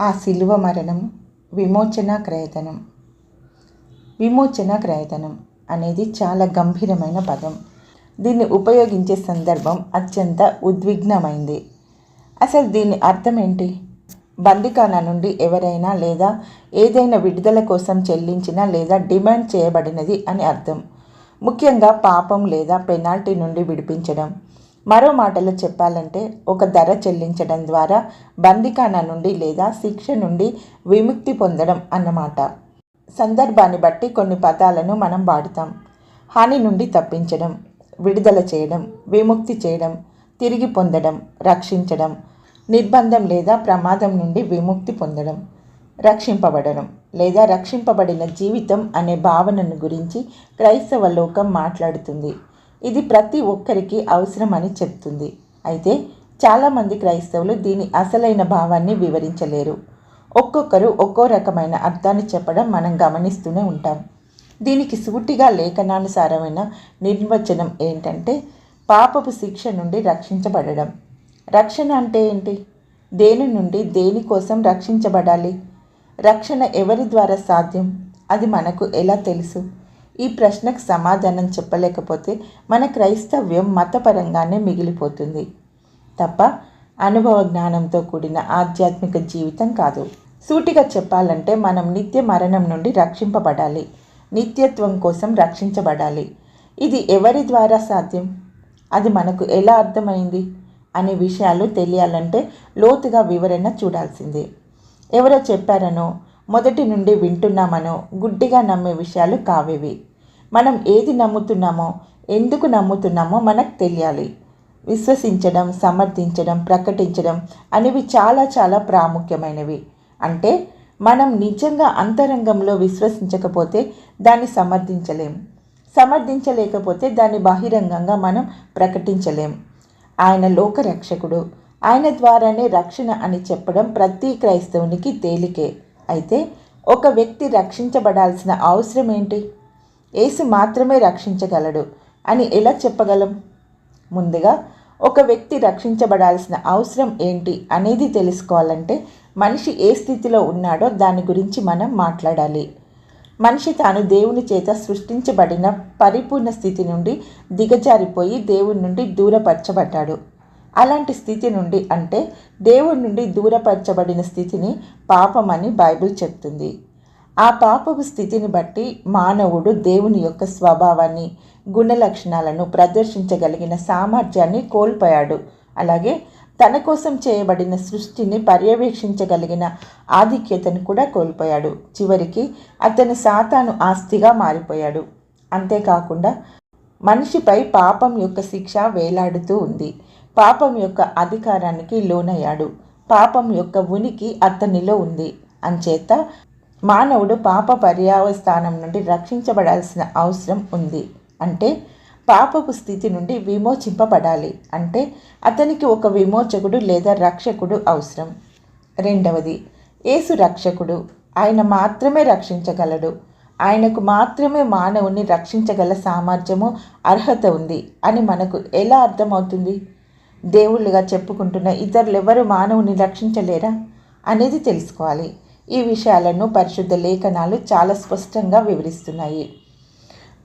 ఆ శిలువ మరణం విమోచన క్రయధనం. విమోచన క్రయధనం అనేది చాలా గంభీరమైన పదం. దీన్ని ఉపయోగించే సందర్భం అత్యంత ఉద్విగ్నమైంది. అసలు దీని అర్థం ఏంటి? బందిఖానా నుండి ఎవరైనా లేదా ఏదైనా విడుదల కోసం చెల్లించిన లేదా డిమాండ్ చేయబడినది అని అర్థం. ముఖ్యంగా పాపం లేదా పెనాల్టీ నుండి విడిపించడం. మరో మాటలో చెప్పాలంటే ఒక ధర చెల్లించడం ద్వారా బందిఖానా నుండి లేదా శిక్ష నుండి విముక్తి పొందడం అన్నమాట. సందర్భాన్ని బట్టి కొన్ని పదాలను మనం వాడుతాం. హాని నుండి తప్పించడం, విడుదల చేయడం, విముక్తి చేయడం, తిరిగి పొందడం, రక్షించడం, నిర్బంధం లేదా ప్రమాదం నుండి విముక్తి పొందడం, రక్షింపబడడం లేదా రక్షింపబడిన జీవితం అనే భావనను గురించి క్రైస్తవ లోకం మాట్లాడుతుంది. ఇది ప్రతి ఒక్కరికి అవసరమని చెప్తుంది. అయితే చాలామంది క్రైస్తవులు దీని అసలైన భావాన్ని వివరించలేరు. ఒక్కొక్కరు ఒక్కో రకమైన అర్థాన్ని చెప్పడం మనం గమనిస్తూనే ఉంటాం. దీనికి సూటిగా లేఖనానుసారమైన నిర్వచనం ఏంటంటే పాపపు శిక్ష నుండి రక్షించబడడం. రక్షణ అంటే ఏంటి? దేని నుండి దేనికోసం రక్షించబడాలి? రక్షణ ఎవరి ద్వారా సాధ్యం? అది మనకు ఎలా తెలుసు? ఈ ప్రశ్నకు సమాధానం చెప్పలేకపోతే మన క్రైస్తవ్యం మతపరంగానే మిగిలిపోతుంది తప్ప అనుభవ జ్ఞానంతో కూడిన ఆధ్యాత్మిక జీవితం కాదు. సూటిగా చెప్పాలంటే మనం నిత్య మరణం నుండి రక్షింపబడాలి, నిత్యత్వం కోసం రక్షించబడాలి. ఇది ఎవరి ద్వారా సాధ్యం? అది మనకు ఎలా అర్థమైంది అనే విషయాలు తెలియాలంటే లోతుగా వివరణ చూడాల్సిందే. ఎవరో చెప్పారనో మొదటి నుండి వింటున్నామనో గుడ్డిగా నమ్మే విషయాలు కావేవి. మనం ఏది నమ్ముతున్నామో, ఎందుకు నమ్ముతున్నామో మనకు తెలియాలి. విశ్వసించడం, సమర్థించడం, ప్రకటించడం అనేవి చాలా చాలా ప్రాముఖ్యమైనవి. అంటే మనం నిజంగా అంతరంగంలో విశ్వసించకపోతే దాన్ని సమర్థించలేకపోతే దాన్ని బహిరంగంగా మనం ప్రకటించలేం. ఆయన లోకరక్షకుడు, ఆయన ద్వారానే రక్షణ అని చెప్పడం ప్రతి క్రైస్తవునికి తేలికే. అయితే ఒక వ్యక్తి రక్షించబడాల్సిన అవసరం ఏంటి? యేసు మాత్రమే రక్షించగలడు అని ఎలా చెప్పగలం? ముందుగా ఒక వ్యక్తి రక్షించబడాల్సిన అవసరం ఏంటి అనేది తెలుసుకోవాలంటే మనిషి ఏ స్థితిలో ఉన్నాడో దాని గురించి మనం మాట్లాడాలి. మనిషి తాను దేవుని చేత సృష్టించబడిన పరిపూర్ణ స్థితి నుండి దిగజారిపోయి దేవుని నుండి దూరపరచబడ్డాడు. అలాంటి స్థితి నుండి అంటే దేవుని నుండి దూరపరచబడిన స్థితిని పాపమని బైబిల్ చెప్తుంది. ఆ పాపపు స్థితిని బట్టి మానవుడు దేవుని యొక్క స్వభావాన్ని, గుణలక్షణాలను ప్రదర్శించగలిగిన సామర్థ్యాన్ని కోల్పోయాడు. అలాగే తన కోసం చేయబడిన సృష్టిని పర్యవేక్షించగలిగిన ఆధిక్యతను కూడా కోల్పోయాడు. చివరికి అతను సాతాను ఆస్తిగా మారిపోయాడు. అంతేకాకుండా మనిషిపై పాపం యొక్క శిక్ష వేలాడుతూ ఉంది. పాపం యొక్క అధికారానికి లోనయ్యాడు. పాపం యొక్క ఉనికి అతనిలో ఉంది. అంచేత మానవుడు పాప పర్యవస్థానం నుండి రక్షించబడాల్సిన అవసరం ఉంది. అంటే పాపపు స్థితి నుండి విమోచింపబడాలి. అంటే అతనికి ఒక విమోచకుడు లేదా రక్షకుడు అవసరం. రెండవది, యేసు రక్షకుడు. ఆయన మాత్రమే రక్షించగలడు. ఆయనకు మాత్రమే మానవుని రక్షించగల సామర్థ్యము, అర్హత ఉంది అని మనకు ఎలా అర్థమవుతుంది? దేవుళ్ళుగా చెప్పుకుంటున్న ఇతరులెవరు మానవుని రక్షించలేరా అనేది తెలుసుకోవాలి. ఈ విషయాలను పరిశుద్ధ లేఖనాలు చాలా స్పష్టంగా వివరిస్తున్నాయి.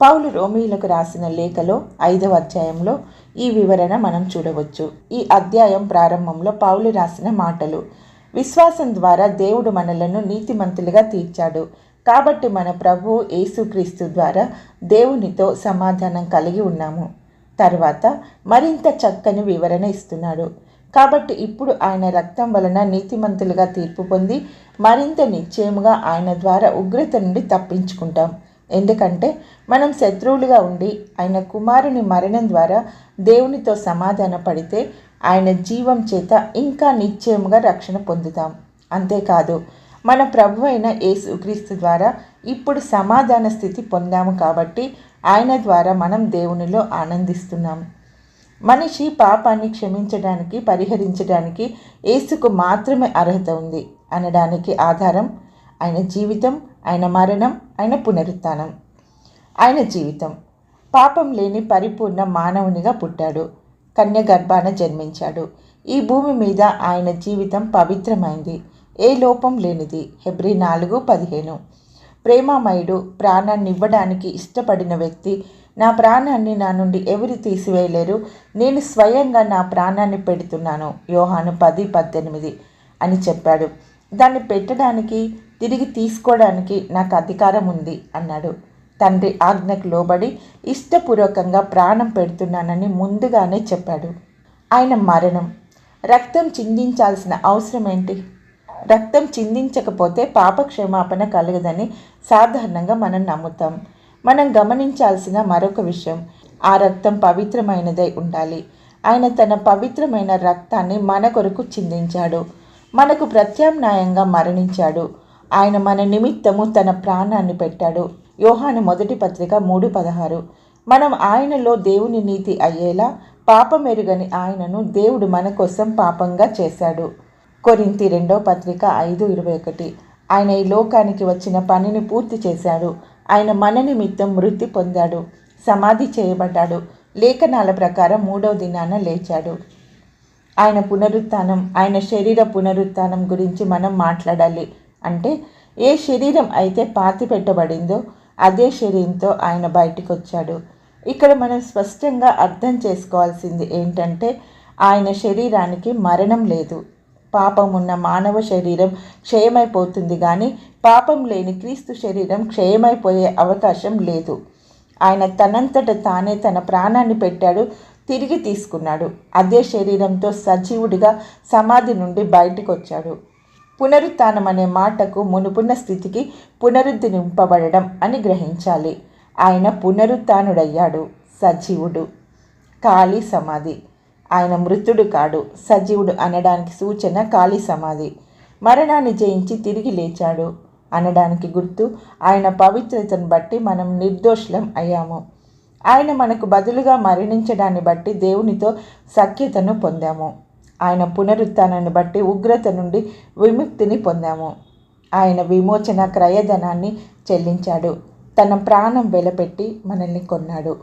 పౌలు రోమీయులకు రాసిన లేఖలో 5వ అధ్యాయంలో ఈ వివరణ మనం చూడవచ్చు. ఈ అధ్యాయం ప్రారంభంలో పౌలు రాసిన మాటలు: విశ్వాసం ద్వారా దేవుడు మనలను నీతిమంతులుగా తీర్చాడు, కాబట్టి మన ప్రభువు యేసుక్రీస్తు ద్వారా దేవునితో సమాధానం కలిగి ఉన్నాము. తర్వాత మరింత చక్కని వివరణ ఇస్తున్నాడు. కాబట్టి ఇప్పుడు ఆయన రక్తం వలన నీతిమంతులుగా తీర్పు పొంది మరింత నిశ్చయముగా ఆయన ద్వారా ఉగ్రత నుండి తప్పించుకుంటాం. ఎందుకంటే మనం శత్రువులుగా ఉండి ఆయన కుమారుని మరణం ద్వారా దేవునితో సమాధాన పడితే ఆయన జీవం చేత ఇంకా నిశ్చయముగా రక్షణ పొందుతాం. అంతేకాదు, మన ప్రభు అయిన యేసుక్రీస్తు ద్వారా ఇప్పుడు సమాధాన స్థితి పొందాము. కాబట్టి ఆయన ద్వారా మనం దేవునిలో ఆనందిస్తున్నాం. మనిషి పాపాన్ని క్షమించడానికి, పరిహరించడానికి యేసుకు మాత్రమే అర్హత ఉంది అనడానికి ఆధారం ఆయన జీవితం, ఆయన మరణం, ఆయన పునరుత్థానం. ఆయన జీవితం: పాపం లేని పరిపూర్ణ మానవునిగా పుట్టాడు, కన్య గర్భాన జన్మించాడు. ఈ భూమి మీద ఆయన జీవితం పవిత్రమైంది. ఏ లోపం లేనిది. హెబ్రీ 4:15. ప్రేమామయుడు, ప్రాణాన్ని ఇవ్వడానికి ఇష్టపడిన వ్యక్తి, నా ప్రాణాన్ని నా నుండి ఎవరు తీసివేయలేరు, నేను స్వయంగా నా ప్రాణాన్ని పెడుతున్నాను, యోహాను 10:18 అని చెప్పాడు. దాన్ని పెట్టడానికి, తిరిగి తీసుకోవడానికి నాకు అధికారం ఉంది అన్నాడు. తండ్రి ఆజ్ఞకు లోబడి ఇష్టపూర్వకంగా ప్రాణం పెడుతున్నానని ముందుగానే చెప్పాడు. ఆయన మరణం, రక్తం చిందించాల్సిన అవసరం ఏంటి? రక్తం చిందించకపోతే పాపక్షమాపణ కలగదని సాధారణంగా మనం నమ్ముతాం. మనం గమనించాల్సిన మరొక విషయం, ఆ రక్తం పవిత్రమైనదై ఉండాలి. ఆయన తన పవిత్రమైన రక్తాన్ని మన కొరకు చిందించాడు, మనకు ప్రత్యామ్నాయంగా మరణించాడు. ఆయన మన నిమిత్తము తన ప్రాణాన్ని పెట్టాడు. యోహాను 1 3:16. మనం ఆయనలో దేవుని నీతి అయ్యేలా పాపమెరుగని ఆయనను దేవుడు మన కోసం పాపంగా చేశాడు. కొరింథీ 2:5-21. ఆయన ఈ లోకానికి వచ్చిన పనిని పూర్తి చేశాడు. ఆయన మన నిమిత్తం మృతి పొందాడు, సమాధి చేయబడ్డాడు, లేఖనాల ప్రకారం 3వ దినాన లేచాడు. ఆయన పునరుత్థానం, ఆయన శరీర పునరుత్థానం గురించి మనం మాట్లాడాలి. అంటే ఏ శరీరం అయితే పాతి పెట్టబడిందో అదే శరీరంతో ఆయన బయటికి వచ్చాడు. ఇక్కడ మనం స్పష్టంగా అర్థం చేసుకోవాల్సింది ఏంటంటే, ఆయన శరీరానికి మరణం లేదు. పాపం ఉన్న మానవ శరీరం క్షయమైపోతుంది, కానీ పాపం లేని క్రీస్తు శరీరం క్షయమైపోయే అవకాశం లేదు. ఆయన తనంతట తానే తన ప్రాణాన్ని పెట్టాడు, తిరిగి తీసుకున్నాడు. అదే శరీరంతో సజీవుడిగా సమాధి నుండి బయటికి వచ్చాడు. పునరుత్థానం అనే మాటకు మునుపున్న స్థితికి పునరుద్ధరింపబడడం అని గ్రహించాలి. ఆయన పునరుత్థానుడయ్యాడు, సజీవుడు. ఖాళీ సమాధి. ఆయన మృతుడు కాడు, సజీవుడు అనడానికి సూచన ఖాళీ సమాధి. మరణాన్ని జయించి తిరిగి లేచాడు అనడానికి గుర్తు, ఆయన పవిత్రతను బట్టి మనం నిర్దోషులం అయ్యాము. ఆయన మనకు బదులుగా మరణించడాన్ని బట్టి దేవునితో సఖ్యతను పొందాము. ఆయన పునరుత్థానాన్ని బట్టి ఉగ్రత నుండి విముక్తిని పొందాము. ఆయన విమోచన క్రయధనాన్ని చెల్లించాడు, తన ప్రాణం వెలపెట్టి మనల్ని కొన్నాడు.